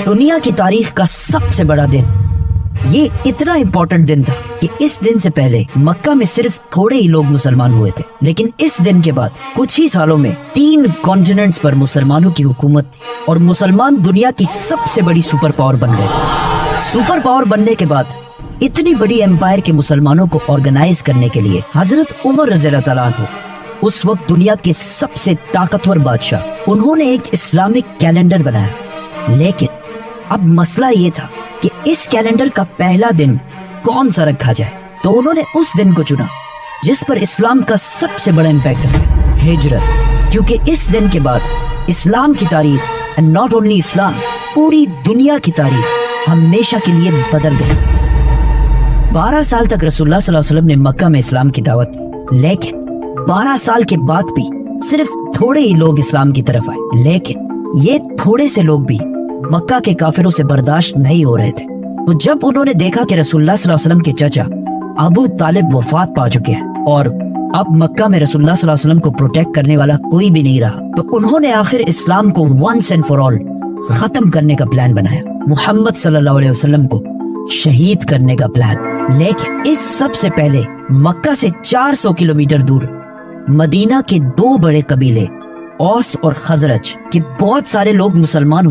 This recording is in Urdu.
دنیا کی تاریخ کا سب سے بڑا دن. یہ اتنا امپورٹنٹ دن تھا کہ اس دن سے پہلے مکہ میں صرف تھوڑے ہی لوگ مسلمان ہوئے تھے، لیکن اس دن کے بعد کچھ ہی سالوں میں 3 کانٹیننٹس پر مسلمانوں کی حکومت تھی اور مسلمان دنیا کی سب سے بڑی سپر پاور بن گئے. سپر پاور بننے کے بعد اتنی بڑی امپائر کے مسلمانوں کو آرگنائز کرنے کے لیے حضرت عمر رضی اللہ تعالیٰ عنہ، اس وقت دنیا کے سب سے طاقتور بادشاہ، انہوں نے ایک اسلامک کیلنڈر بنایا. لیکن اب مسئلہ یہ تھا کہ اس کیلنڈر کا پہلا دن کون سا رکھا جائے، تو انہوں نے اس دن کو چنا جس پر اسلام کا سب سے بڑا امپیکٹ ہے، ہجرت. کیونکہ اس دن کے بعد اسلام کی تاریخ، and not only اسلام، پوری دنیا کی تاریخ ہمیشہ کے لیے بدل گئی. 12 سال تک رسول اللہ صلی اللہ علیہ وسلم نے مکہ میں اسلام کی دعوت دی، لیکن 12 سال کے بعد بھی صرف تھوڑے ہی لوگ اسلام کی طرف آئے. لیکن یہ تھوڑے سے لوگ بھی مکہ کے کافروں سے برداشت نہیں ہو رہے تھے. تو جب انہوں نے دیکھا کہ رسول اللہ صلی اللہ علیہ وسلم کے چچا ابو طالب وفات پا چکے ہیں اور اب مکہ میں رسول اللہ صلی اللہ علیہ وسلم کو پروٹیکٹ کرنے والا کوئی بھی نہیں رہا، تو انہوں نے آخر اسلام کو once and for all ختم کرنے کا پلان بنایا، محمد صلی اللہ علیہ وسلم کو شہید کرنے کا پلان. لیکن اس سب سے پہلے مکہ سے 400 کلومیٹر دور مدینہ کے 2 بڑے قبیلے اوس اور خزرج کے بہت سارے لوگ مسلمان